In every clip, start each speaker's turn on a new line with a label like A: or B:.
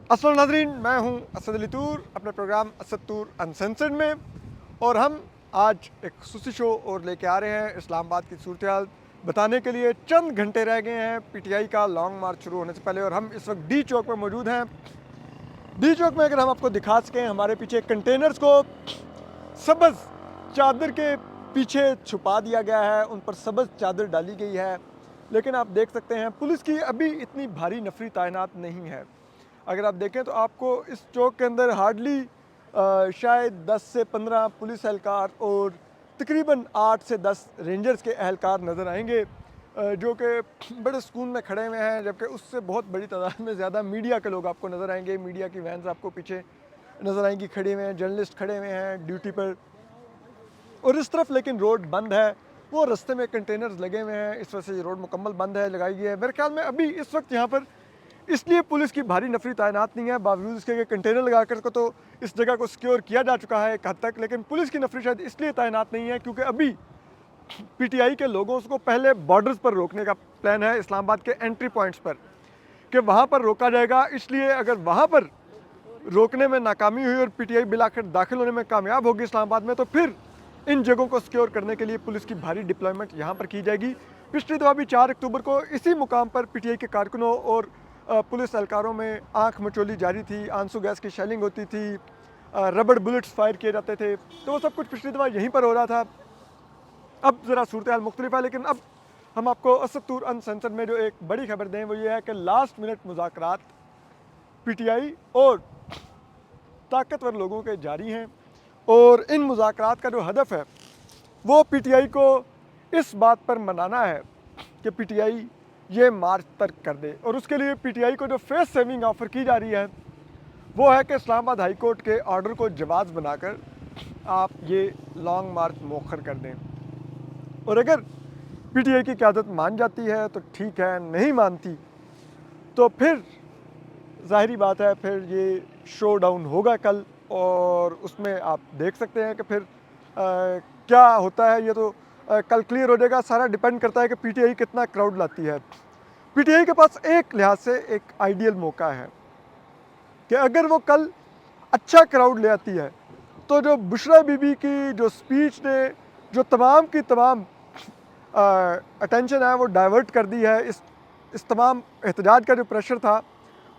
A: अस्सलाम नाज़रीन, मैं हूं असद अली तूर अपने प्रोग्राम असद तूर अनसेंसर्ड में। और हम आज एक खसूसी शो और लेके आ रहे हैं इस्लामाबाद की सूरत हाल बताने के लिए। चंद घंटे रह गए हैं पीटीआई का लॉन्ग मार्च शुरू होने से पहले और हम इस वक्त डी चौक पर मौजूद हैं। डी चौक में अगर हम आपको दिखा सकें, हमारे पीछे कंटेनर्स को सब्ज़ चादर के पीछे छुपा दिया गया है, उन पर सब्ज़ चादर डाली गई है। लेकिन आप देख सकते हैं पुलिस की अभी इतनी भारी नफरी तैनात नहीं है। अगर आप देखें तो आपको इस चौक के अंदर हार्डली शायद 10 से 15 पुलिस एहलकार और तकरीबन 8 से 10 रेंजर्स के एहलकार नज़र आएंगे, जो कि बड़े सुकून में खड़े हुए हैं। जबकि उससे बहुत बड़ी तादाद में ज़्यादा मीडिया के लोग आपको नज़र आएंगे। मीडिया की वैन्स आपको पीछे नज़र आएंगी खड़े हुए हैं, जर्नलिस्ट खड़े हुए हैं ड्यूटी पर। और इस तरफ लेकिन रोड बंद है, वो रास्ते में कंटेनर्स लगे हुए हैं, इस वजह से ये रोड मुकम्मल बंद है, लगाई गई है। मेरे ख्याल में अभी इस वक्त यहाँ पर इसलिए पुलिस की भारी नफरी तैनात नहीं है, बावजूद इसके कि कंटेनर लगा कर को तो इस जगह को सिक्योर किया जा चुका है एक हद तक। लेकिन पुलिस की नफरी शायद इसलिए तैनात नहीं है क्योंकि अभी पीटीआई के लोगों को पहले बॉर्डर्स पर रोकने का प्लान है, इस्लामाबाद के एंट्री पॉइंट्स पर, कि वहाँ पर रोका जाएगा। इसलिए अगर वहाँ पर रोकने में नाकामी हुई और पीटीआई बिल आखिर दाखिल होने में कामयाब होगी इस्लामाबाद में, तो फिर इन जगहों को सिक्योर करने के लिए पुलिस की भारी डिप्लॉयमेंट यहाँ पर की जाएगी। पिछली दफ़ा भी 4 अक्टूबर को इसी मुकाम पर पीटीआई के कारकुनों और पुलिस एहलकारों में आंख मचोली जारी थी, आंसू गैस की शेलिंग होती थी, रबड़ बुलेट्स फायर किए जाते थे। तो वो सब कुछ पिछली दफ़ा यहीं पर हो रहा था। अब ज़रा सूरत हाल मुख्तलिफ है, लेकिन अब हम आपको असद तूर अनसेंसर्ड में जो एक बड़ी खबर दें वो ये है कि लास्ट मिनट मुज़ाकरात पीटीआई और ताकतवर लोगों के जारी हैं। और इन मुज़ाकरात का जो हदफ है वो पीटीआई को इस बात पर मनाना है कि पीटीआई ये मार्च तर्क कर दे। और उसके लिए पीटीआई को जो फेस सेविंग ऑफ़र की जा रही है वो है कि इस्लामाबाद हाई कोर्ट के ऑर्डर को जवाज़ बनाकर आप ये लॉन्ग मार्च मौखर कर दें। और अगर पीटीआई की क़यादत मान जाती है तो ठीक है, नहीं मानती तो फिर ज़ाहिरी बात है फिर ये शो डाउन होगा कल। और उसमें आप देख सकते हैं कि फिर क्या होता है, ये तो कल क्लियर हो जाएगा। सारा डिपेंड करता है कि पीटीआई कितना क्राउड लाती है। पीटीआई के पास एक लिहाज से एक आइडियल मौका है कि अगर वो कल अच्छा क्राउड ले आती है तो जो बुशरा बीबी की जो स्पीच ने जो तमाम की तमाम अटेंशन है वो डाइवर्ट कर दी है, इस तमाम एहतजाज का जो प्रेशर था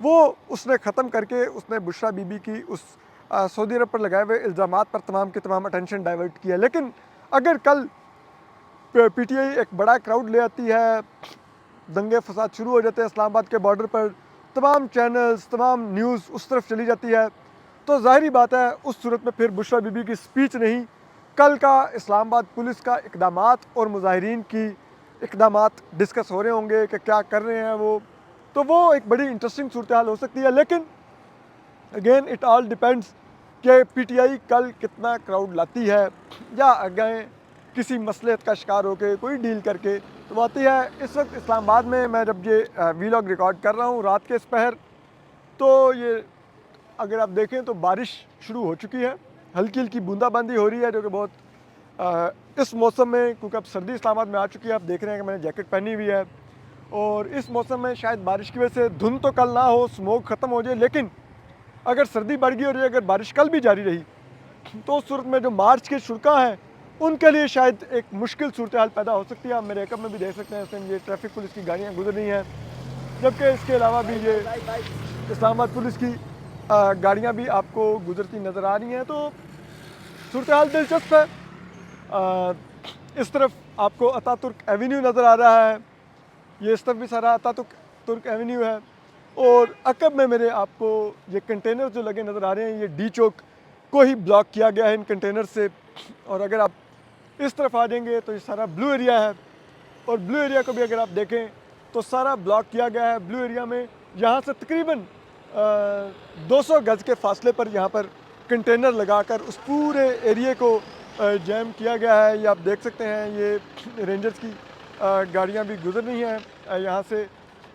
A: वो उसने ख़त्म करके उसने बुशरा बीबी की उस सऊदी अरब पर लगाए हुए इल्ज़ामात पर तमाम के तमाम अटेंशन डाइवर्ट किया। लेकिन अगर कल पीटीआई एक बड़ा क्राउड ले आती है, दंगे फसाद शुरू हो जाते हैं इस्लामाबाद के बॉर्डर पर, तमाम चैनल्स तमाम न्यूज़ उस तरफ चली जाती है, तो ज़ाहिरी बात है उस सूरत में फिर बुशरा बीबी की स्पीच नहीं, कल का इस्लामाबाद पुलिस का इक़दामात और मुज़ाहिरीन की इक़दामात डिस्कस हो रहे होंगे कि क्या कर रहे हैं वो। तो वो एक बड़ी इंटरेस्टिंग सूरत हाल हो सकती है। लेकिन अगेन इट ऑल डिपेंड्स कि पीटीआई कल कितना क्राउड लाती है, या अगें किसी मसलहत का शिकार होकर कोई डील करके तो आती है। इस वक्त इस्लामाबाद में मैं जब ये वीलॉग रिकॉर्ड कर रहा हूँ रात के इस पहर, तो ये अगर आप देखें तो बारिश शुरू हो चुकी है, हल्की हल्की बूंदाबांदी हो रही है, जो कि बहुत इस मौसम में, क्योंकि अब सर्दी इस्लामाबाद में आ चुकी है, आप देख रहे हैं कि मैंने जैकेट पहनी हुई है। और इस मौसम में शायद बारिश की वजह से धुंध तो कल ना हो, स्मोक ख़त्म हो जाए, लेकिन अगर सर्दी बढ़ गई और ये अगर बारिश कल भी जारी रही तो उस सूरत में जो मार्च के शुरा हैं उनके लिए शायद एक मुश्किल सूरत हाल पैदा हो सकती है। आप मेरे एकअप में भी देख सकते हैं, इस टाइम ये ट्रैफिक पुलिस की गाड़ियाँ गुजर रही हैं, जबकि इसके अलावा भी ये इस्लामाबाद पुलिस की गाड़ियाँ भी आपको गुजरती नज़र आ रही हैं। तो सूरत हाल दिलचस्प है। इस तरफ आपको अतातुर्क एवेन्यू नज़र आ रहा है, ये इस तरफ भी सारा अतातुर्क एवेन्यू है। और अकब में मेरे आपको ये कंटेनर जो लगे नज़र आ रहे हैं, ये डी चौक को ही ब्लॉक किया गया है इन कंटेनर से। और अगर आप इस तरफ आ जाएंगे तो ये सारा ब्लू एरिया है, और ब्लू एरिया को भी अगर आप देखें तो सारा ब्लॉक किया गया है। ब्लू एरिया में यहाँ से तकरीबन 200 गज़ के फासले पर यहाँ पर कंटेनर लगाकर उस पूरे एरिए को जैम किया गया है। ये आप देख सकते हैं, ये रेंजर्स की गाड़ियाँ भी गुजर रही हैं यहाँ से,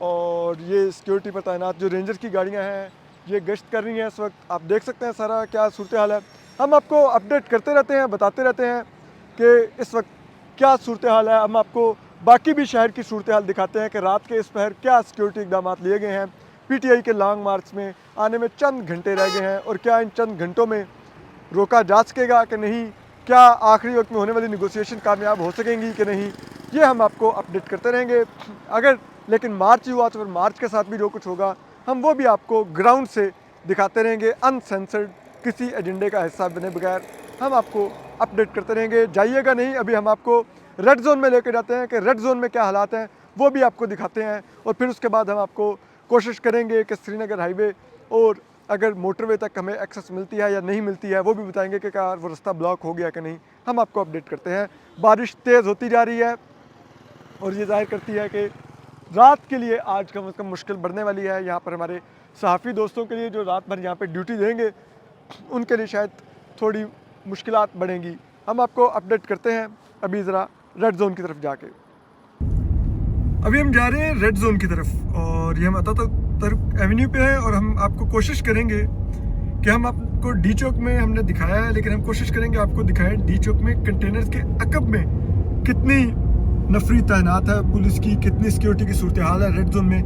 A: और ये सिक्योरिटी पर तैनात जो रेंजर्स की गाड़ियाँ हैं ये गश्त कर रही हैं इस वक्त। आप देख सकते हैं सारा क्या सूरत हाल है। हम आपको अपडेट करते रहते हैं, बताते रहते हैं कि इस वक्त क्या सूरत हाल है। हम आपको बाकी भी शहर की सूरत हाल दिखाते हैं कि रात के इस पहर क्या सिक्योरिटी इकदाम लिए गए हैं, पीटीआई के लॉन्ग मार्च में आने में चंद घंटे रह गए हैं और क्या इन चंद घंटों में रोका जा सकेगा कि नहीं, क्या आखिरी वक्त में होने वाली निगोशिएशन कामयाब हो सकेंगी कि नहीं, ये हम आपको अपडेट करते रहेंगे। अगर लेकिन मार्च ही हुआ तो फिर मार्च के साथ भी जो कुछ होगा हम वो भी आपको ग्राउंड से दिखाते रहेंगे, अनसेंसर्ड, किसी एजेंडे का हिस्सा बने बगैर हम आपको अपडेट करते रहेंगे। जाइएगा नहीं, अभी हम आपको रेड जोन में लेकर जाते हैं कि रेड जोन में क्या हालात हैं वो भी आपको दिखाते हैं और फिर उसके बाद हम आपको कोशिश करेंगे कि श्रीनगर हाईवे और अगर मोटरवे तक हमें एक्सेस मिलती है या नहीं मिलती है वो भी बताएंगे कि क्या वो रास्ता ब्लॉक हो गया कि नहीं, हम आपको अपडेट करते हैं। बारिश तेज़ होती जा रही है और ये जाहिर करती है कि रात के लिए आज कम से कम मुश्किल बढ़ने वाली है। यहाँ पर हमारे सहाफ़ी दोस्तों के लिए जो रात भर यहाँ पर ड्यूटी देंगे उनके लिए शायद थोड़ी मुश्किलात बढ़ेंगी। हम आपको अपडेट करते हैं अभी ज़रा रेड जोन की तरफ जाके। अभी हम जा रहे हैं रेड जोन की तरफ और ये हम अतातुर्क एवेन्यू पे हैं और हम आपको कोशिश करेंगे कि हम आपको डी चौक में हमने दिखाया है, लेकिन हम कोशिश करेंगे आपको दिखाएं डी चौक में कंटेनर्स के अकब में कितनी नफरी तैनात है पुलिस की, कितनी सिक्योरिटी की सूरत हाल है रेड जोन में,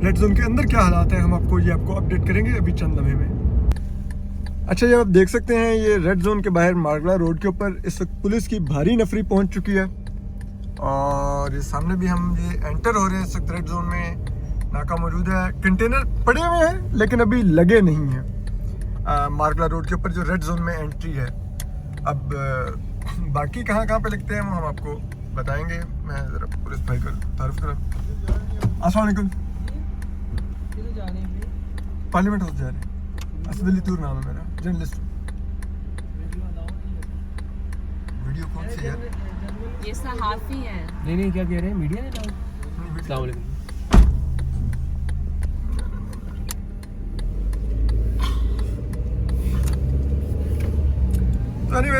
A: रेड जोन के अंदर क्या हालात हैं, हम आपको अपडेट करेंगे अभी चंद लम्हे में। अच्छा, ये आप देख सकते हैं ये रेड जोन के बाहर मारगला रोड के ऊपर इस वक्त पुलिस की भारी नफरी पहुंच चुकी है और ये सामने भी हम ये एंटर हो रहे हैं इस वक्त रेड जोन में। नाका मौजूद है, कंटेनर पड़े हुए हैं लेकिन अभी लगे नहीं हैं मारगला रोड के ऊपर जो रेड जोन में एंट्री है। अब बाकी कहाँ कहाँ पे लगते हैं वो हम आपको बताएंगे। मैं ज़रा पुलिस भाई को तारुफ करा। अस्सलाम वालेकुम। पार्लियामेंट हाउस जा रहे हैं। असद अली तूर नाम है मेरा, जर्नलिस्ट। वीडियो कौन सी है?
B: ये सहाफ़ी हैं।
C: नहीं क्या कह रहे हैं, मीडिया है नाम। अस्सलाम वालेकुम।
A: तो एनीवे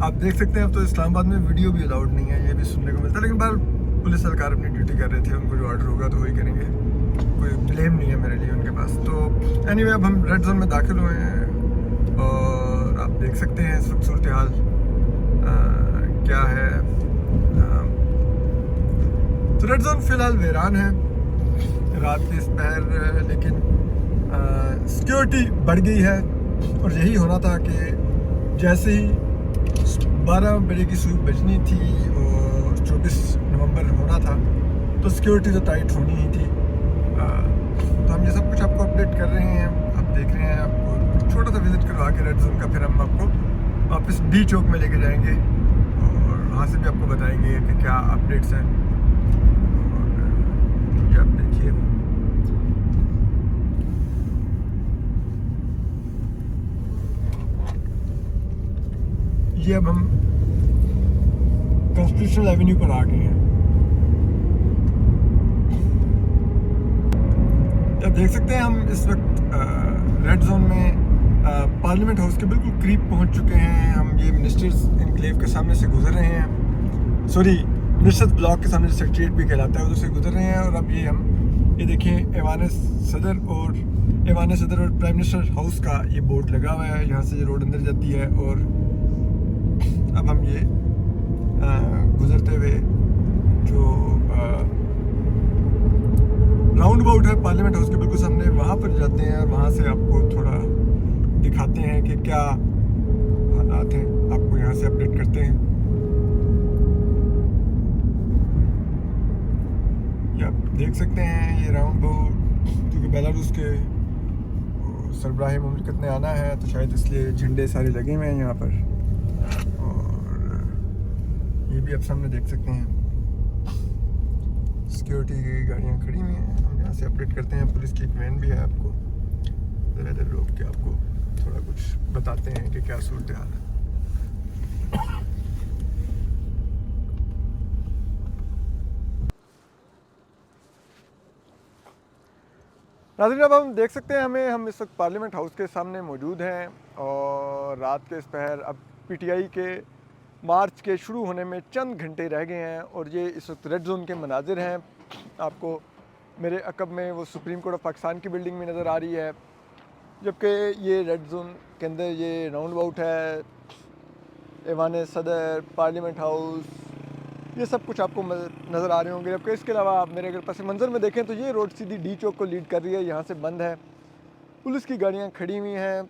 A: आप देख सकते हैं अब तो इस्लामाबाद में वीडियो भी अलाउड नहीं है, ये भी सुनने को मिलता है, लेकिन बार पुलिस सरकार अपनी ड्यूटी कर रहे थे, उनको जो ऑर्डर होगा तो वही करेंगे, कोई ब्लेम नहीं है मेरे लिए उनके पास। तो एनीवे अब हम रेड जोन में दाखिल हुए हैं और आप देख सकते हैं इस वक्त सूरत हाल क्या है। तो रेड जोन फिलहाल वीरान है रात के इस पहर, लेकिन सिक्योरिटी बढ़ गई है और यही होना था कि जैसे ही 12 बजे की सुई बजनी थी और 24 नवंबर होना था तो सिक्योरिटी तो टाइट होनी ही थी। तो हम ये सब कुछ आपको अपडेट कर रहे हैं, आप देख रहे हैं। आपको छोटा सा विज़िट करवा के रेड जोन का फिर हम आपको वापस डी चौक में लेके जाएंगे और वहाँ से भी आपको बताएंगे कि क्या अपडेट्स हैं। और ये आप देखिए, ये अब हम कॉन्स्टिट्यूशनल एवेन्यू पर आ गए हैं। आप देख सकते हैं हम इस वक्त रेड जोन में पार्लियामेंट हाउस के बिल्कुल करीब पहुंच चुके हैं। हम ये मिनिस्टर्स एनक्लेव के सामने से गुजर रहे हैं, सॉरी मिनिस्टर्स ब्लॉक के सामने सेक्रेटरीट भी कहलाता है, उधर से गुजर रहे हैं। और अब ये देखिए ऐवान सदर और प्राइम मिनिस्टर हाउस का ये बोर्ड लगा हुआ है, यहाँ से ये रोड अंदर जाती है। और अब हम ये गुजरते हुए जो राउंड अबाउट है पार्लियामेंट हाउस के बिल्कुल सामने, वहाँ पर जाते हैं और वहाँ से आपको थोड़ा दिखाते हैं कि क्या हालात हैं, आपको यहाँ से अपडेट करते हैं। ये आप देख सकते हैं ये राउंड अबाउट, क्योंकि बेलारूस के सरबराह मुमलिकत ने आना है तो शायद इसलिए झंडे सारे लगे हुए हैं यहाँ पर। ये भी आप सामने देख सकते हैं सिक्योरिटी की गाड़ियाँ खड़ी हुई हैं। हम यहाँ से अपडेट करते हैं, पुलिस की एक वैन भी है, आपको ज़रा इधर रोक के आपको थोड़ा कुछ बताते हैं कि क्या सूरत हाल है। नाज़रीन, अब हम देख सकते हैं हम इस वक्त पार्लियामेंट हाउस के सामने मौजूद हैं और रात के इस पहर अब पीटीआई के मार्च के शुरू होने में चंद घंटे रह गए हैं और ये इस वक्त रेड जोन के मनाजिर हैं। आपको मेरे अकब में वो सुप्रीम कोर्ट ऑफ पाकिस्तान की बिल्डिंग में नज़र आ रही है, जबकि ये रेड जोन के अंदर ये राउंड अबाउट है, ऐवान सदर, पार्लियामेंट हाउस ये सब कुछ आपको नज़र आ रहे होंगे। जबकि इसके अलावा आप मेरे अगर पस मंज़र में देखें तो ये रोड सीधी डी चौक को लीड कर रही है, यहाँ से बंद है, पुलिस की गाड़ियाँ खड़ी हुई हैं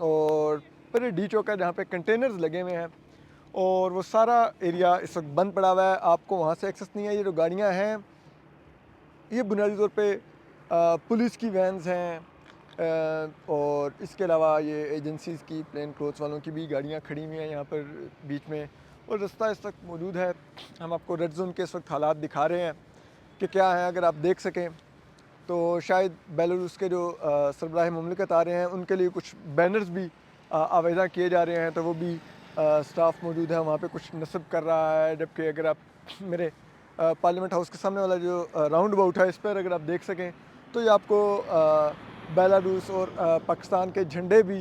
A: और पूरे डी चौक है जहाँ पे कंटेनर्स लगे हुए हैं और वो सारा एरिया इस वक्त बंद पड़ा हुआ है, आपको वहाँ से एक्सेस नहीं है। ये जो गाड़ियाँ हैं ये बुनियादी तौर पे पुलिस की वैन्स हैं और इसके अलावा ये एजेंसीज़ की, प्लेन क्लोथ्स वालों की भी गाड़ियाँ खड़ी हुई हैं यहाँ पर बीच में और रास्ता इस वक्त मौजूद है। हम आपको रेड जोन के इस वक्त हालात दिखा रहे हैं कि क्या है। अगर आप देख सकें तो शायद बेलारूस के जो सरबराह मुमलिकत आ रहे हैं उनके लिए कुछ बैनर्स भी आवेदा किए जा रहे हैं, तो वो भी स्टाफ मौजूद है वहाँ पे कुछ नस्ब कर रहा है। जबकि अगर आप मेरे पार्लियामेंट हाउस के सामने वाला जो राउंड अबाउट है इस पर अगर आप देख सकें तो ये आपको बेलारूस और पाकिस्तान के झंडे भी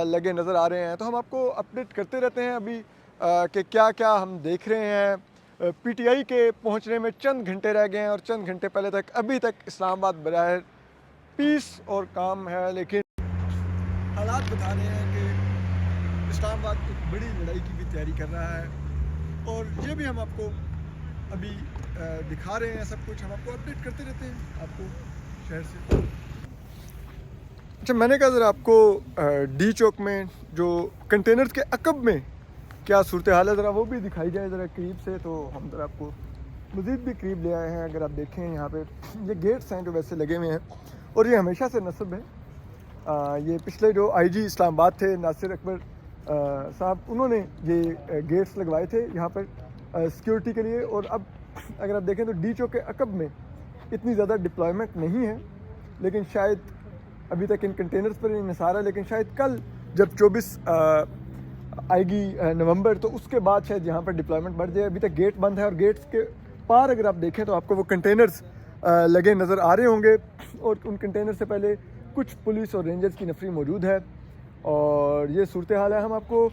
A: लगे नज़र आ रहे हैं। तो हम आपको अपडेट करते रहते हैं अभी कि क्या क्या हम देख रहे हैं। पीटीआई के पहुंचने में चंद घंटे रह गए हैं और चंद घंटे पहले तक अभी तक इस्लामाबाद बराह पीस और काम है, लेकिन हालात बता रहे हैं कि इस्लामाबाद एक बड़ी लड़ाई की भी तैयारी कर रहा है और ये भी हम आपको अभी दिखा रहे हैं। सब कुछ हम आपको अपडेट करते रहते हैं आपको शहर से। अच्छा, मैंने कहा ज़रा आपको डी चौक में जो कंटेनर्स के अकब में क्या सूरत हाल है ज़रा वो भी दिखाई जाए ज़रा करीब से, तो हम ज़रा आपको मज़ीद भी करीब ले आए हैं। अगर आप देखें यहाँ पे ये गेट्स हैं जो वैसे लगे हुए हैं और ये हमेशा से नस्ब है। ये पिछले जो आईजी इस्लामाबाद थे नासिर अकबर साहब, उन्होंने ये गेट्स लगवाए थे यहाँ पर सिक्योरिटी के लिए। और अब अगर आप देखें तो डी चौक के अकब में इतनी ज़्यादा डिप्लॉयमेंट नहीं है, लेकिन शायद अभी तक इन कंटेनर्स पर इंहिसार है, लेकिन शायद कल जब 24 आएगी नवंबर तो उसके बाद शायद यहाँ पर डिप्लॉयमेंट बढ़ जाए। अभी तक गेट बंद है और गेट्स के पार अगर आप देखें तो आपको वो कंटेनर्स लगे नज़र आ रहे होंगे और उन कंटेनर से पहले कुछ पुलिस और रेंजर्स की नफरी मौजूद है और ये सूरत हाल है। हम आपको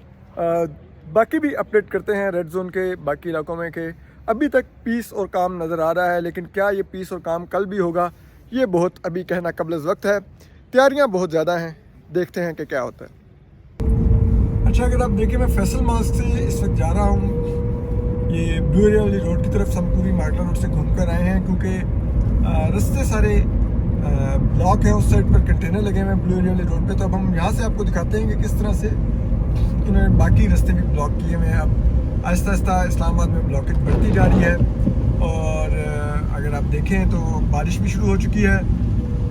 A: बाकी भी अपडेट करते हैं रेड जोन के बाकी इलाकों में कि अभी तक पीस और काम नज़र आ रहा है, लेकिन क्या ये पीस और काम कल भी होगा ये बहुत अभी कहना कबल वक्त है। तैयारियां बहुत ज़्यादा हैं, देखते हैं कि क्या होता है। अच्छा, अगर आप देखें मैं फैसल मास्क से इस वक्त जा रहा हूँ, ये ब्लू एरिया वाली रोड की तरफ से हम पूरी मार्गला रोड से घूम कर आए हैं क्योंकि रास्ते सारे ब्लॉक हैं, उस साइड पर कंटेनर लगे हुए हैं ब्लू एरिया वाली रोड पे। तो अब हम यहाँ से आपको दिखाते हैं कि किस तरह से इन्होंने बाकी रास्ते भी ब्लॉक किए हुए हैं। अब आहिस्ता आहिस्ता इस्लामाबाद में ब्लॉकेज बढ़ती जा रही है और अगर आप देखें तो बारिश भी शुरू हो चुकी है।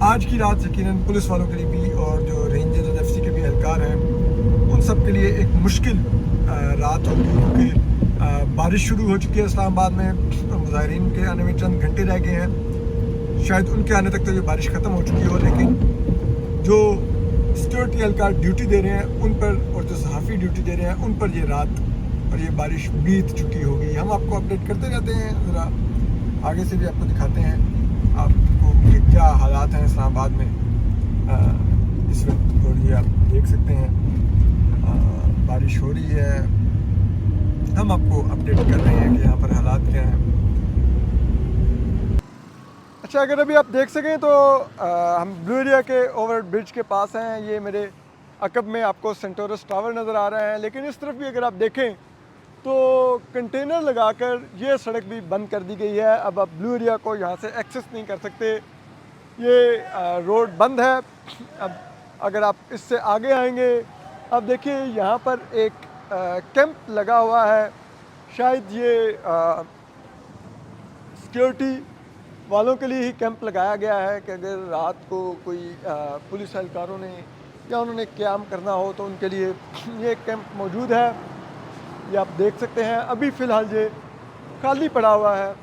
A: आज की रात यकीनन पुलिस वालों के लिए भी और जो रेंजर्स और एफसी के भी एहलकार हैं उन सब के लिए एक मुश्किल रात होगी क्योंकि बारिश शुरू हो चुकी है इस्लामाबाद में और मुजाहिरीन के आने में चंद घंटे रह गए हैं। शायद उनके आने तक तो ये बारिश ख़त्म हो चुकी हो, लेकिन जो सिक्योरिटी एहलकार ड्यूटी दे रहे हैं उन पर और जो सहाफ़ी ड्यूटी दे रहे हैं उन पर ये रात और ये बारिश बीत चुकी होगी। हम आपको अपडेट करते रहते हैं, ज़रा आगे से भी आपको दिखाते हैं आपको कि क्या हालात हैं इस्लामाबाद में इस वक्त। और ये आप देख सकते हैं बारिश हो रही है, हम आपको अपडेट कर रहे हैं कि यहाँ पर हालात क्या हैं। अच्छा, अगर अभी आप देख सकें तो हम ब्लू एरिया के ओवर ब्रिज के पास हैं। ये मेरे अकब में आपको सेंटोरस टावर नज़र आ रहा है, लेकिन इस तरफ भी अगर आप देखें तो कंटेनर लगाकर ये सड़क भी बंद कर दी गई है। अब आप ब्लू एरिया को यहाँ से एक्सेस नहीं कर सकते, ये रोड बंद है। अब अगर आप इससे आगे आएंगे, अब देखिए यहाँ पर एक कैंप लगा हुआ है, शायद ये सिक्योरिटी वालों के लिए ही कैंप लगाया गया है कि अगर रात को कोई पुलिस एहलकारों ने या उन्होंने क़याम करना हो तो उनके लिए ये कैंप मौजूद है। ये आप देख सकते हैं अभी फ़िलहाल ये खाली पड़ा हुआ है,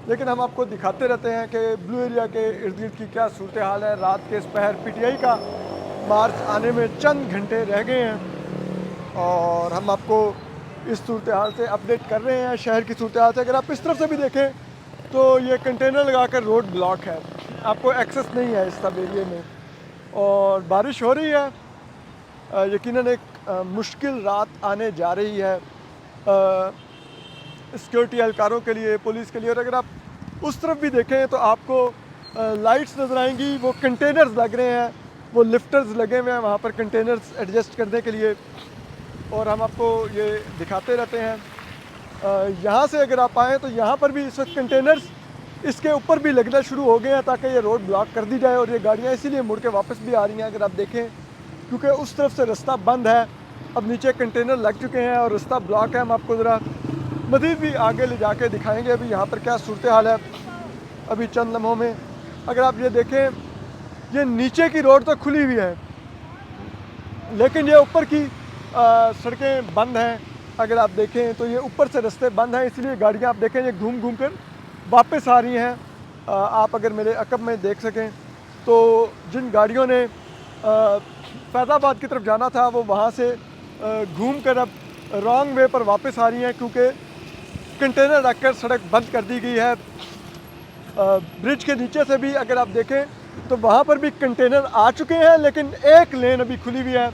A: लेकिन हम आपको दिखाते रहते हैं कि ब्लू एरिया के इर्द गिर्द की क्या सूरत हाल है। रात के इस पहर पीटीआई का मार्च आने में चंद घंटे रह गए हैं और हम आपको इस सूरत हाल से अपडेट कर रहे हैं, शहर की सूरत हाल से। अगर आप इस तरफ से भी देखें तो ये कंटेनर लगाकर रोड ब्लॉक है, आपको एक्सेस नहीं है इस सब एरिए में और बारिश हो रही है। यकीनन एक मुश्किल रात आने जा रही है सिक्योरिटी एहलकारों के लिए, पुलिस के लिए। और अगर आप उस तरफ भी देखें तो आपको लाइट्स नज़र आएंगी, वो कंटेनर्स लग रहे हैं, वो लिफ्टर्स लगे हुए हैं वहाँ पर कंटेनर्स एडजस्ट करने के लिए और हम आपको ये दिखाते रहते हैं। यहाँ से अगर आप आएँ तो यहाँ पर भी इस वक्त कंटेनर्स इसके ऊपर भी लगना शुरू हो गए हैं ताकि ये रोड ब्लॉक कर दी जाए, और ये गाड़ियाँ इसीलिए मुड़ के वापस भी आ रही हैं अगर आप देखें, क्योंकि उस तरफ से रास्ता बंद है। अब नीचे कंटेनर लग चुके हैं और रास्ता ब्लॉक है। हम आपको ज़रा मज़ीद भी आगे ले जाके दिखाएंगे अभी यहाँ पर क्या सूरत हाल है अभी चंद लम्हों में। अगर आप ये देखें, ये नीचे की रोड तो खुली हुई है लेकिन ये ऊपर की सड़कें बंद हैं। अगर आप देखें तो ये ऊपर से रास्ते बंद हैं, इसलिए गाड़ियाँ आप देखें ये घूम घूम कर वापस आ रही हैं। आप अगर मेरे अकब में देख सकें तो जिन गाड़ियों ने फैज़ाबाद की तरफ जाना था वो वहाँ से घूम कर अब रॉन्ग वे पर वापस आ रही हैं, क्योंकि कंटेनर रखकर सड़क बंद कर दी गई है। ब्रिज के नीचे से भी अगर आप देखें तो वहाँ पर भी कंटेनर आ चुके हैं, लेकिन एक लेन अभी खुली हुई है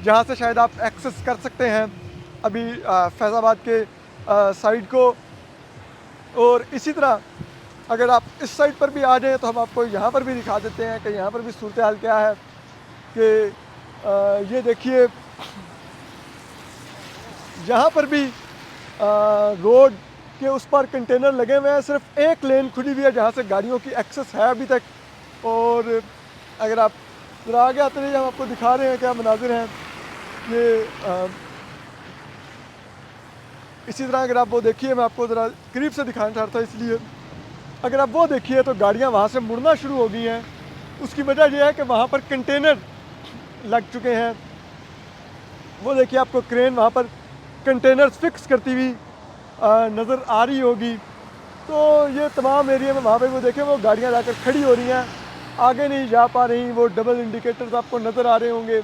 A: जहाँ से शायद आप एक्सेस कर सकते हैं अभी फैज़ाबाद के साइड को। और इसी तरह अगर आप इस साइड पर भी आ जाएं तो हम आपको यहाँ पर भी दिखा देते हैं कि यहाँ पर भी सूरत हाल क्या है। कि ये देखिए, यहाँ पर भी रोड के उस पर कंटेनर लगे हुए हैं, सिर्फ एक लेन खुली हुई है जहाँ से गाड़ियों की एक्सेस है अभी तक। और अगर आप ज़रा आगे आते रहिए, हम आपको दिखा रहे हैं क्या मनाजिर हैं ये। इसी तरह अगर आप वो देखिए, मैं आपको ज़रा करीब से दिखाना चाहता था, इसलिए अगर आप वो देखिए तो गाड़ियाँ वहाँ से मुड़ना शुरू हो गई हैं। उसकी वजह यह है कि वहाँ पर कंटेनर लग चुके हैं। वो देखिए, आपको क्रेन वहाँ पर कंटेनर्स फिक्स करती हुई नज़र आ रही होगी। तो ये तमाम एरिया में वहाँ पे वो देखें वो गाड़ियाँ जाकर खड़ी हो रही हैं, आगे नहीं जा पा रही। वो डबल इंडिकेटर्स आपको नज़र आ रहे होंगे।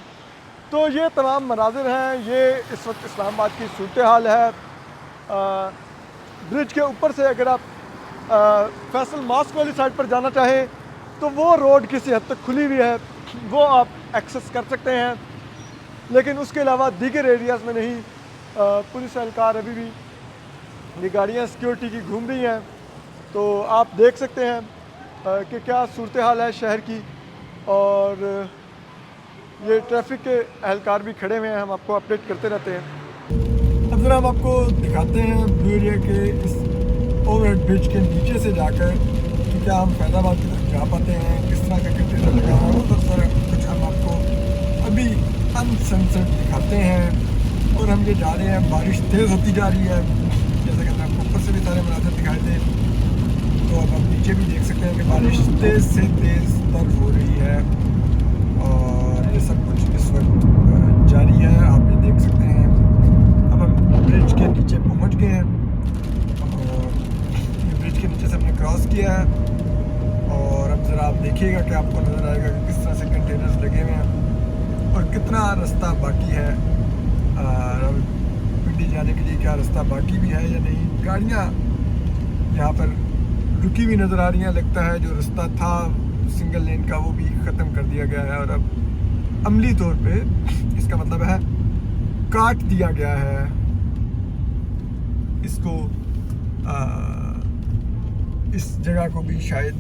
A: तो ये तमाम मनाजिर हैं, ये इस वक्त इस्लामाबाद की सूरत हाल है। ब्रिज के ऊपर से अगर आप फैसल मॉस्क वाली साइड पर जाना चाहें तो वो रोड किसी हद तक खुली हुई है, वो आप एक्सेस कर सकते हैं, लेकिन उसके अलावा दीगर एरियाज़ में नहीं। पुलिस एहलकार अभी भी ये गाड़ियाँ सिक्योरिटी की घूम रही हैं। तो आप देख सकते हैं कि क्या सूरत हाल है शहर की। और ये ट्रैफिक के एहलकार भी खड़े हुए हैं, हम आपको अपडेट करते रहते हैं। अब ज़रा हम आपको दिखाते हैं ब्लू एरिया के इस ओवरहेड ब्रिज के नीचे से जाकर कि क्या हम फैज़ाबाद की तरफ जा पाते हैं, किस तरह का कंटेनर लगा हुआ है, उधर सारा कुछ हम आपको अभी अनसेंसर्ड दिखाते हैं। और हम ये जा रहे हैं, बारिश तेज़ होती जा रही है, जैसा कि मैं आपको ऊपर से भी सारे मनाज़िर दिखाए थे। तो अब आप नीचे भी देख सकते हैं कि बारिश तेज़ से तेज़ तर हो रही है और ये सब कुछ इस वक्त जारी है, आप ये देख सकते हैं। अब हम ब्रिज के नीचे पहुंच गए हैं और ये ब्रिज के नीचे से हमने क्रॉस किया है। और अब ज़रा आप देखिएगा कि आपको नज़र आएगा कि किस तरह से कंटेनर्स लगे हुए हैं और कितना रास्ता बाकी है। पिंडी जाने के लिए क्या रास्ता बाकी भी है या नहीं। गाड़ियाँ यहाँ पर रुकी हुई नज़र आ रही हैं। लगता है जो रास्ता था सिंगल लेन का वो भी ख़त्म कर दिया गया है और अब अमली तौर पे इसका मतलब है काट दिया गया है इसको। इस जगह को भी शायद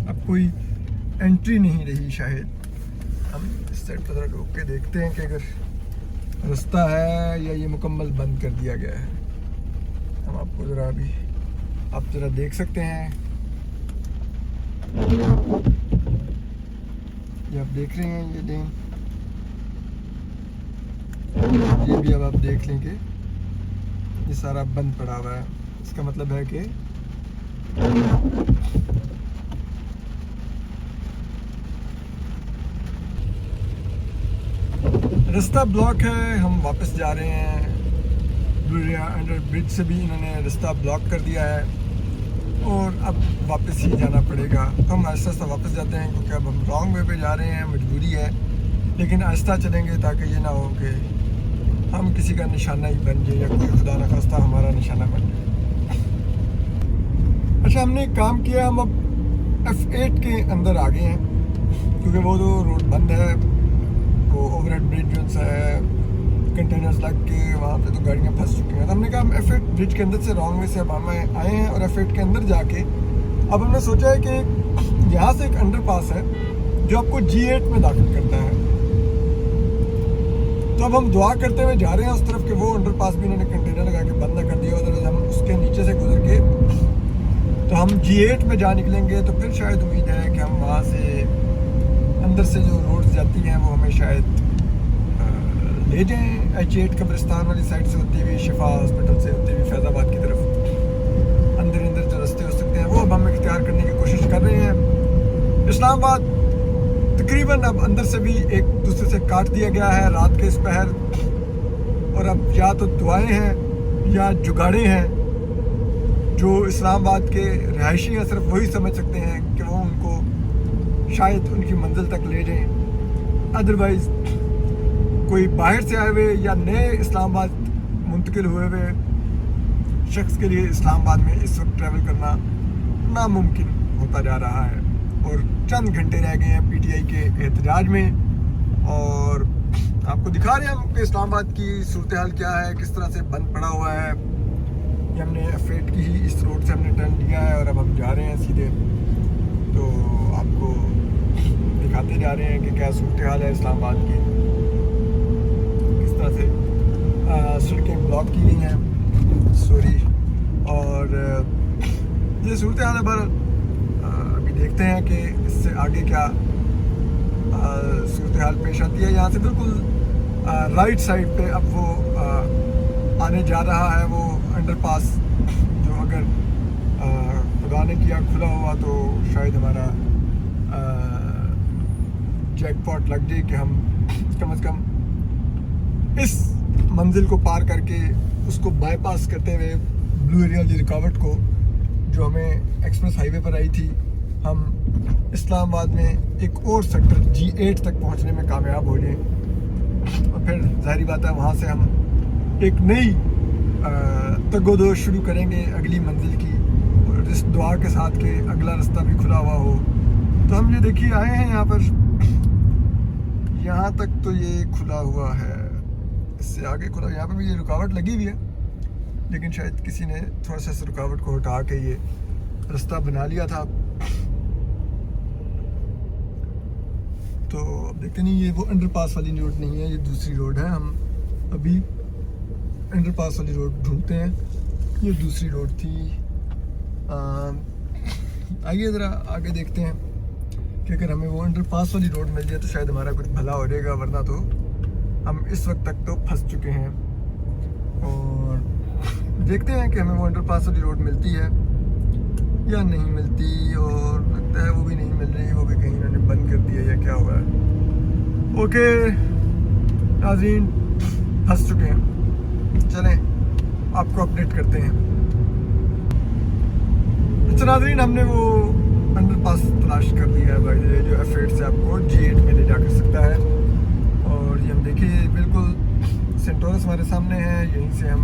A: अब कोई एंट्री नहीं रही शायद। हम इस साइड पर रोक के देखते हैं कि अगर रास्ता है या ये मुकम्मल बंद कर दिया गया है। हम आपको ज़रा अभी आप ज़रा देख सकते हैं, ये आप देख रहे हैं ये लेन, ये भी अब आप देख लेंगे ये सारा बंद पड़ा हुआ है। इसका मतलब है कि रास्ता ब्लॉक है। हम वापस जा रहे हैं, ब्लूरिया अंडर ब्रिज से भी इन्होंने रास्ता ब्लॉक कर दिया है और अब वापस ही जाना पड़ेगा। तो हम आहिस्ता आहिस्ता वापस जाते हैं क्योंकि अब हम रॉन्ग वे पे जा रहे हैं, मजबूरी है, लेकिन आहिस्ता चलेंगे ताकि ये ना हो कि हम किसी का निशाना ही बन जाए या कोई खुदा न खास्ता हमारा निशाना बन जाए। अच्छा, हमने एक काम किया, हम अब F8 के अंदर आ गए हैं क्योंकि वो जो रोड बंद है, वो ओवरहेड ब्रिज जो सा है, कंटेनर्स लग के वहाँ पे तो गाड़ियाँ फंस चुकी हैं। तो हमने कहा हम F8 ब्रिज के अंदर से रॉन्ग वे से अब हम आए हैं और F8 के अंदर जाके अब हमने सोचा है कि यहाँ से एक अंडरपास है जो आपको G8 में दाखिल करता है। तो अब हम दुआ करते हुए जा रहे हैं उस तरफ कि वो अंडरपास भी इन्होंने कंटेनर लगा के बंद ना कर दिया, अदरवाइज हम नीचे से गुजर के तो हम G8 में जा निकलेंगे। तो फिर शायद उम्मीद है कि हम वहाँ से अंदर से जो रोड्स जाती हैं वो हमें शायद ले जाएं H8 कब्रिस्तान वाली साइड से होती हुई, शिफा हॉस्पिटल से होती हुई फैज़ाबाद की तरफ। अंदर जो रास्ते हो सकते हैं वो अब हम इख्तियार करने की कोशिश कर रहे हैं। इस्लामाबाद तकरीबन अब अंदर से भी एक दूसरे से काट दिया गया है रात के इस पहर, और अब या तो दुआएं हैं या जुगाड़े हैं। जो इस्लामाबाद के रहायशी हैं सिर्फ वही समझ सकते हैं कि वो उनको शायद उनकी मंजिल तक ले जाएं। अदरवाइज़ कोई बाहर से आए हुए या नए इस्लामाबाद मुंतकिल हुए हुए शख्स के लिए इस्लामाबाद में इस वक्त ट्रैवल करना नामुमकिन होता जा रहा है। और चंद घंटे रह गए हैं PTI के एहतजाज में, और आपको दिखा रहे हैं हम कि इस्लामाबाद की सूरत हाल क्या है, किस तरह से बंद पड़ा हुआ है। ये हमने F8 की ही इस रोड से हमने टर्न लिया है और अब हम जा रहे हैं सीधे। तो आपको दिखाते जा रहे हैं कि क्या सूरत हाल है इस्लामाबाद की, किस तरह से सड़कें ब्लॉक की गई हैं, सॉरी। और ये सूरत हाल है। पर अभी देखते हैं कि इससे आगे क्या सूरत हाल पेश आती है। यहाँ से बिल्कुल राइट साइड पे अब वो आने जा रहा है वो अंडरपास, जो अगर खुदा ने किया खुला हुआ तो शायद हमारा जैकपॉट लग जाए कि हम कम से कम इस मंजिल को पार करके उसको बाईपास करते हुए ब्लू एरिया वाली रुकावट को जो हमें एक्सप्रेस हाईवे पर आई थी, हम इस्लामाबाद में एक और सेक्टर G8 तक पहुंचने में कामयाब हो जाए। और फिर जाहिर बात है वहाँ से हम एक नई तगोदो शुरू करेंगे अगली मंजिल की, और इस दुआ के साथ कि अगला रास्ता भी खुला हुआ हो। तो हम ये देखिए आए हैं यहाँ पर, यहाँ तक तो ये खुला हुआ है, इससे आगे खुला। यहाँ पर भी ये रुकावट लगी हुई है, लेकिन शायद किसी ने थोड़ा सा इस रुकावट को हटा के ये रास्ता बना लिया था। तो अब देखते नहीं, ये वो अंडरपास वाली रोड नहीं है, ये दूसरी रोड है। हम अभी अंडरपास वाली रोड ढूंढते हैं, ये दूसरी रोड थी। आइए ज़रा आगे देखते हैं कि अगर हमें वो अंडरपास वाली रोड मिल जाए तो शायद हमारा कुछ भला हो जाएगा, वरना तो हम इस वक्त तक तो फंस चुके हैं। और देखते हैं कि हमें वो अंडरपास वाली रोड मिलती है या नहीं मिलती, और लगता है वो भी नहीं मिल रही, वो भी कहीं इन्होंने बंद कर दिया या क्या हुआ है। ओके नाज़रीन, फंस चुके हैं, चलें आपको अपडेट करते हैं। अच्छा नाज़रीन, हमने वो अंडरपास तलाश कर लिया है भाई, जो F8 से आपको G8 में ले जा कर सकता है। और ये हम देखिए बिल्कुल सेंटोरस हमारे सामने है, यहीं से हम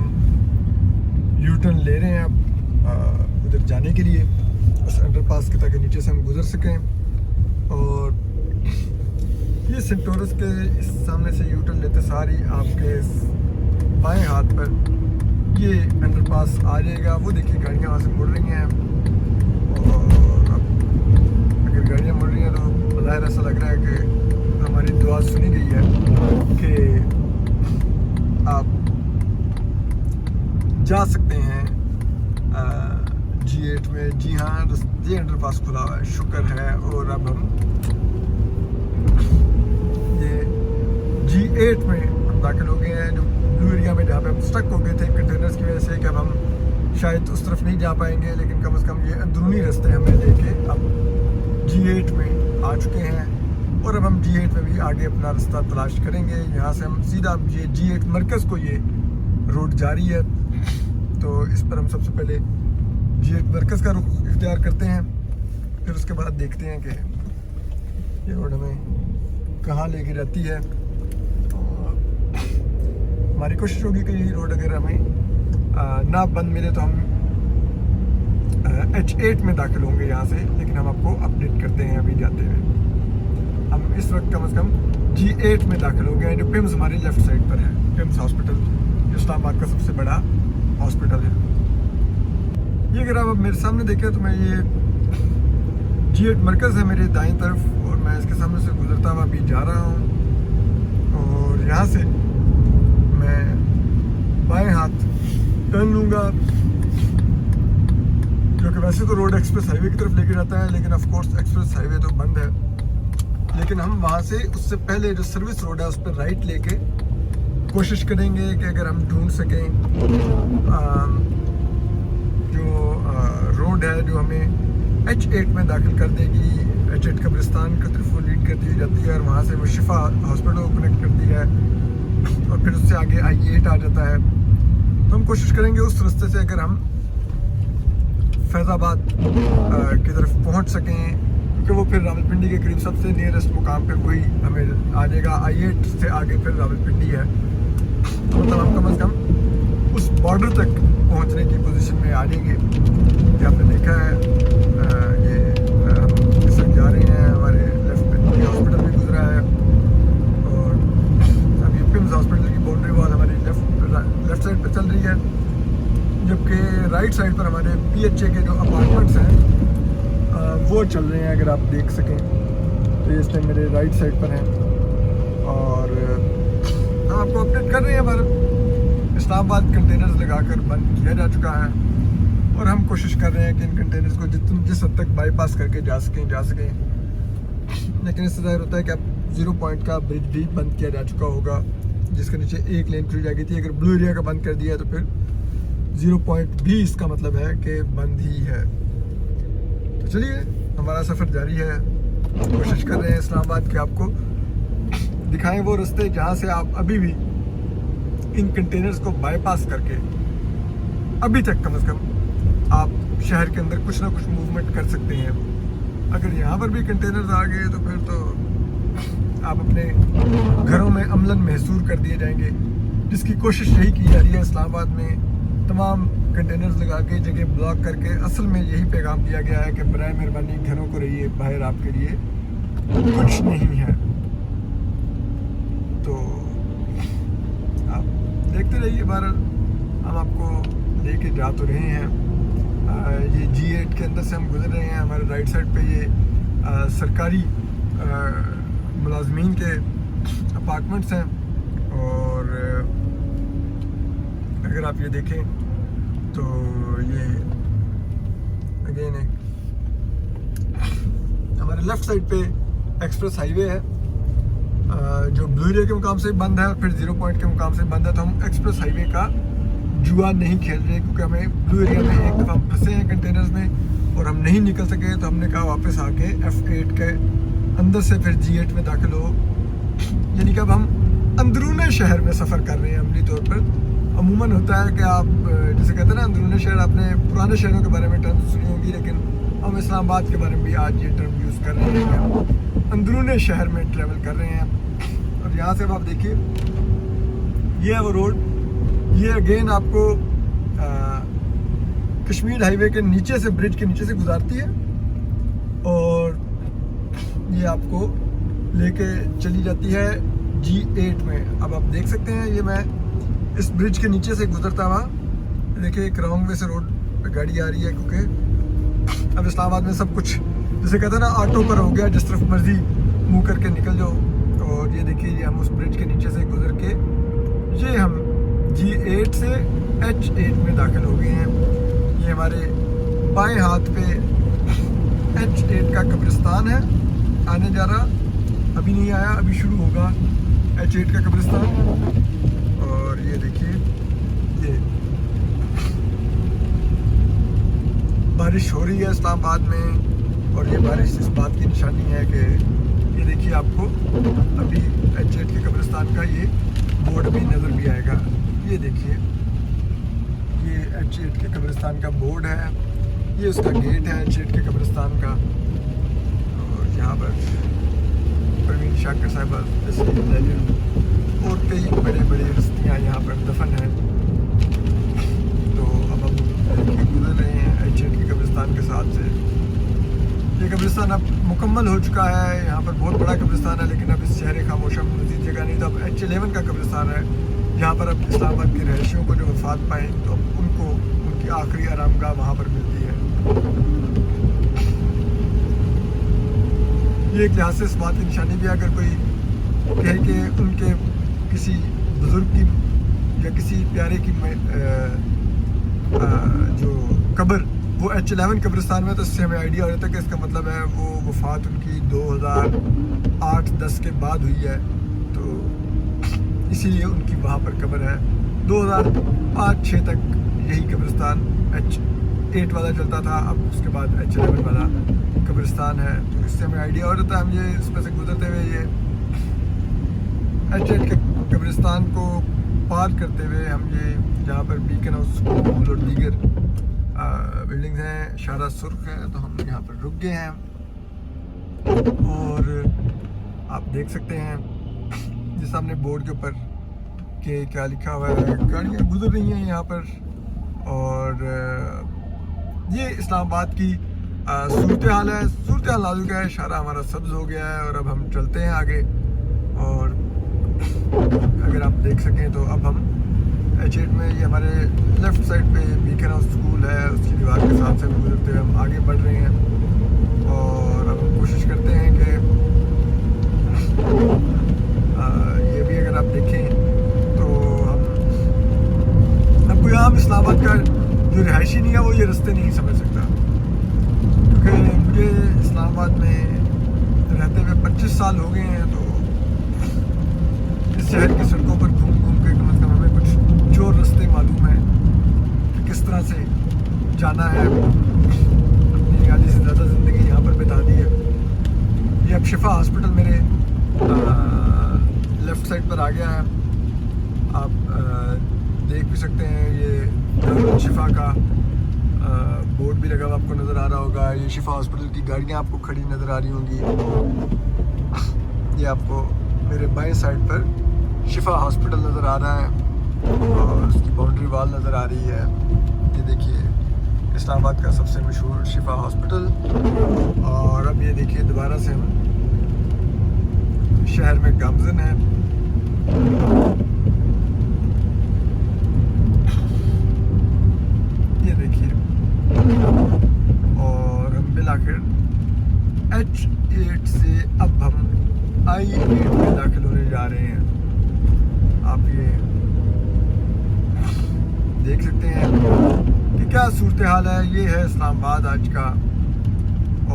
A: U-टर्न ले रहे हैं अब उधर जाने के लिए, उस अंडरपास के, ताकि नीचे से हम गुजर सकें। और ये सेंटोरस के इस सामने से U-टर्न लेते सारी आपके बाएं हाथ पर ये अंडरपास आ जाएगा। वो देखिए गाड़ियाँ वहाँ से मुड़ रही हैं, और अब अगर गाड़ियाँ मुड़ रही हैं तो बज़ाहिर ऐसा लग रहा है कि हमारी दुआ सुनी गई है कि आप जा सकते हैं G8 में। जी हाँ, ये अंडरपास खुला हुआ है, शुक्र है। और अब हम ये G8 में हम दाखिल हो गए हैं, जो ब्लू एरिया में जहाँ पे हम स्टक हो गए थे कंटेनर्स की वजह से, कि अब हम शायद उस तरफ नहीं जा पाएंगे, लेकिन कम से कम ये अंदरूनी रास्ते हमें लेके अब G8 में आ चुके हैं। और अब हम G8 में भी आगे अपना रास्ता तलाश करेंगे। यहाँ से हम सीधा ये G8 मरकज़ को ये रोड जारी है, तो इस पर हम सबसे पहले G8 मरकज़ का रुख इख्तियार करते हैं, फिर उसके बाद देखते हैं कि ये रोड हमें कहाँ लेके जाती है। और हमारी कोशिश होगी कि ये रोड अगर हमें ना बंद मिले तो हम H8 में दाखिल होंगे यहाँ से, लेकिन हम आपको अपडेट करते हैं अभी जाते हुए। हम इस वक्त कम से कम G8 में दाखिल हो गए हैं, जो पिम्स हमारी लेफ़्ट साइड पर है, पिम्स हॉस्पिटल, जो इस्लामाबाद का सबसे बड़ा हॉस्पिटल है। ये अगर आप मेरे सामने देखें तो मैं ये G8 मरकज़ है मेरे दाईं तरफ, और मैं इसके सामने से गुजरता हुआ अभी जा रहा हूँ। और यहाँ से मैं बाएं हाथ टर्न लूँगा जो कि वैसे तो रोड एक्सप्रेस हाईवे की तरफ लेके जाता है, लेकिन ऑफ कोर्स एक्सप्रेस हाईवे तो बंद है। लेकिन हम वहाँ से उससे पहले जो सर्विस रोड है उस पर राइट लेके कोशिश करेंगे कि अगर हम ढूंढ सकें जो रोड है जो हमें H8 में दाखिल कर देगी, H8 कब्रिस्तान की तरफ वो लीड करती जाती है और वहाँ से वो शिफा हॉस्पिटल को कनेक्ट करती है और फिर उससे आगे I8 आ जाता है। तो हम कोशिश करेंगे उस रास्ते से अगर हम फैज़ाबाद की तरफ पहुँच सकें, क्योंकि वो फिर रावलपिंडी के करीब सबसे नियरेस्ट मुकाम पे कोई हमें आ जाएगा। I8 से आगे फिर रावलपिंडी है, तो मतलब हम कम से कम उस बॉर्डर तक पहुंचने की पोजीशन में आ जाएंगे। ये आपने देखा है, ये हम इस वक्त जा रहे हैं, हमारे लेफ्ट में हॉस्पिटल भी गुजरा है और अभी पिम्स हॉस्पिटल की बाउंड्री वॉल हमारी लेफ्ट साइड पर चल रही है, जबकि राइट साइड पर हमारे PHA के जो अपार्टमेंट्स हैं वो चल रहे हैं। अगर आप देख सकें तो ये इस टाइम मेरे राइट साइड पर हैं और हम आपको अपडेट कर रहे हैं। पर इस्लामाबाद कंटेनर्स लगाकर बंद किया जा चुका है और हम कोशिश कर रहे हैं कि इन कंटेनर्स को जिस हद तक बाईपास करके जा सकें। लेकिन इससे ज़ाहिर होता है कि अब 0 पॉइंट का ब्रिज भी बंद किया जा चुका होगा, जिसके नीचे एक लेन खुली जाएगी थी। अगर ब्लू एरिया का बंद कर दिया तो फिर 0 पॉइंट भी इसका मतलब है कि बंद ही है। तो चलिए, हमारा सफ़र जारी है। कोशिश कर रहे हैं इस्लामाबाद के आपको दिखाएं वो रास्ते जहाँ से आप अभी भी इन कंटेनर्स को बाईपास करके अभी तक कम से कम आप शहर के अंदर कुछ ना कुछ मूवमेंट कर सकते हैं। अगर यहाँ पर भी कंटेनर्स आ गए तो फिर तो आप अपने घरों में अमलन महसूर कर दिए जाएंगे, जिसकी कोशिश यही की जा रही है। इस्लामाबाद में तमाम कंटेनर्स लगा के जगह ब्लॉक करके असल में यही पैगाम दिया गया है कि बराए मेहरबानी घरों को रहिए, बाहर आपके लिए कुछ नहीं है। तो आप देखते रहिए। बहरहाल हम आपको लेके जा तो रहे हैं। ये G8 के अंदर से हम गुजर रहे हैं। हमारे राइट साइड पे ये सरकारी मुलाजमीन के अपार्टमेंट्स हैं और अगर आप ये देखें तो ये अगेन हमारे लेफ़्ट साइड पे एक्सप्रेस हाईवे है जो ब्लू एरिया के मुकाम से बंद है और फिर 0 पॉइंट के मुकाम से बंद है। तो हम एक्सप्रेस हाईवे का जुआ नहीं खेल रहे, क्योंकि हमें ब्लू एरिया में एक दफ़ा फंसे हैं कंटेनर्स में और हम नहीं निकल सके। तो हमने कहा वापस आके F8 के अंदर से फिर G8 में दाखिल हो, यानी कि अब हम अंदरूने शहर में सफ़र कर रहे हैं। अमली तौर पर अमूमन होता है कि आप जैसे कहते हैं ना अंदरूने शहर, आपने पुराने शहरों के बारे में टर्म सुनी होगी, लेकिन हम इस्लामाबाद के बारे में भी आज ये टर्म यूज़ कर रहे हैं कि हम अंदरूने शहर में ट्रैवल कर रहे हैं। और यहाँ से अब आप देखिए, ये है वो रोड। ये अगेन आपको कश्मीर हाईवे के नीचे से, ब्रिज के नीचे से गुजारती है और ये आपको लेके चली जाती है G8 में। अब आप देख सकते हैं, ये मैं इस ब्रिज के नीचे से गुजरता हुआ, देखिए एक रॉन्ग वे से रोड पे गाड़ी आ रही है, क्योंकि अब इस्लामाबाद में सब कुछ जैसे कहते हैं ना ऑटो पर हो गया, जिस तरफ मर्जी मुँह करके निकल जाओ। और ये देखिए, ये हम उस ब्रिज के नीचे से गुजर के ये हम G8 से H8 में दाखिल हो गए हैं। ये हमारे बाएं हाथ पे H8 का कब्रिस्तान है, आने जा रहा, अभी नहीं आया, अभी शुरू होगा H8 का कब्रिस्तान। और ये देखिए, ये बारिश हो रही है इस्लामाबाद में और ये बारिश इस बात की निशानी है कि ये देखिए आपको अभी H8 के कब्रिस्तान का ये बोर्ड भी नज़र भी आएगा। ये देखिए, ये H8 के कब्रिस्तान का बोर्ड है, ये उसका गेट है H8 के कब्रिस्तान का। और यहाँ पर परवीन शाकिर साहिबा और कई बड़े बड़े हस्तियाँ यहाँ पर दफन हैं। तो अब हम गुजर रहे हैं H8 के कब्रिस्तान के साथ से। ये कब्रिस्तान अब मुकम्मल हो चुका है। यहाँ पर बहुत बड़ा कब्रिस्तान है, लेकिन अब इस शहर खामोशा में मज़ीद जगह नहीं। तो अब H11 का कब्रिस्तान है, यहाँ पर अब इस्लामाबाद के रहायशियों को जो वफात पाएँ तो अब उनको उनकी आखिरी आरामगाह वहाँ पर मिलती है। ये एक लिहाज से इस बात की निशानी भी, अगर कोई कहे कि उनके किसी बुज़ुर्ग की या किसी प्यारे की जो कब्र वो H11 कब्रिस्तान में, तो इससे हमें आइडिया हो जाता है कि इसका मतलब है वो वफ़ात उनकी 2008-10 के बाद हुई है, तो इसीलिए उनकी वहाँ पर कब्र है। 2005-6 तक यही कब्रिस्तान H8 वाला चलता था, अब उसके बाद H11 वाला कब्रिस्तान है, तो इससे हमें आइडिया हो जाता है। हम ये इसमें से गुजरते हुए ये H8 के कब्रिस्तान को पार करते हुए हम ये जहाँ पर बीकन हाउस स्कूल और दीगर बिल्डिंग्स हैं, इशारा सुर्ख है, तो हम यहाँ पर रुक गए हैं। और आप देख सकते हैं जिस सामने बोर्ड के ऊपर कि क्या लिखा हुआ है, गाड़ियाँ गुजर रही हैं यहाँ पर। और ये इस्लामाबाद की सूरत हाल है। सूरत हाल नाजुक है, इशारा हमारा सब्ज़ हो गया है और अब हम चलते हैं आगे। और अगर आप देख सकें तो अब हम H8 में, ये हमारे लेफ़्ट साइड पे बीकन हाउस स्कूल है, उसकी दीवार के साथ से गुजरते हुए हम आगे बढ़ रहे हैं। और अब हम कोशिश करते हैं कि ये भी अगर आप देखें तो हम कोई आम इस्लामाबाद का जो रिहायशी नहीं है वो ये रास्ते नहीं समझ सकता, क्योंकि मुझे इस्लामाबाद में रहते हुए 25 साल हो गए हैं। तो इस शहर की सड़कों पर घूम घूम के कम से कम हमें कुछ चोर रास्ते मालूम है कि किस तरह से जाना है। अपनी आधी से ज़्यादा ज़िंदगी यहाँ पर बिता दी है। ये अब शिफा हॉस्पिटल मेरे लेफ़्ट साइड पर आ गया है, आप देख भी सकते हैं। ये शिफा का बोर्ड भी लगा हुआ आपको नज़र आ रहा होगा। ये शिफा हॉस्पिटल की गाड़ियाँ आपको खड़ी नज़र आ रही होंगी। ये आपको मेरे बाएं साइड पर शिफा हॉस्पिटल नज़र आ रहा है और उसकी बाउंड्री वाल नज़र आ रही है। ये देखिए इस्लामाबाद का सबसे मशहूर शिफा हॉस्पिटल। और अब ये देखिए दोबारा से हम शहर में गामजन हैं। ये देखिए, और हम बिलाखिर H8 से अब हम I8 में दाखिल होने जा रहे हैं। आप ये देख सकते हैं कि क्या सूरत हाल है। ये है इस्लामाबाद आज का,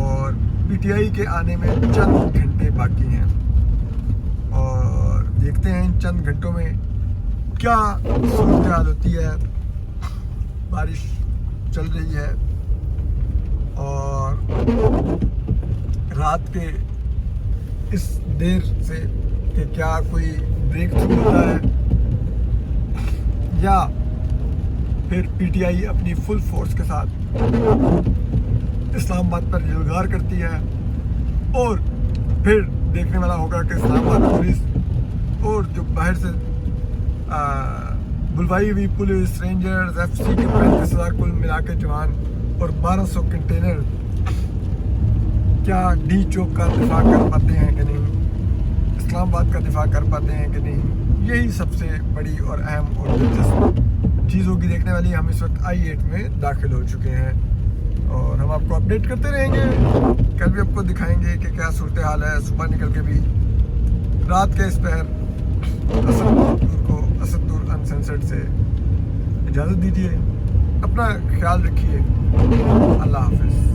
A: और PTI के आने में चंद घंटे बाकी हैं और देखते हैं इन चंद घंटों में क्या सूरत हाल होती है। बारिश चल रही है और रात के इस देर से कि क्या कोई ब्रेक थ्रू होता है या फिर PTI अपनी फुल फोर्स के साथ इस्लामाबाद पर यलगार करती है। और फिर देखने वाला होगा कि इस्लामाबाद पुलिस और जो बाहर से बुलवाई हुई पुलिस, रेंजर्स, FC के 35,000 कुल मिला के जवान और 1200 कंटेनर क्या डी चौक का दिफा कर पाते हैं कि नहीं, इस्लामाबाद का दिफा कर पाते हैं कि नहीं। यही सबसे बड़ी और अहम और दिलचस्प चीज़ होगी देखने वाली। हम इस वक्त I8 में दाखिल हो चुके हैं और हम आपको अपडेट करते रहेंगे। कल भी आपको दिखाएंगे कि क्या सूरत हाल है। सुबह निकल के भी रात के इस पहर असदुर अनसेंसर्ड से इजाज़त दीजिए। अपना ख्याल रखिए। अल्लाह हाफिज़।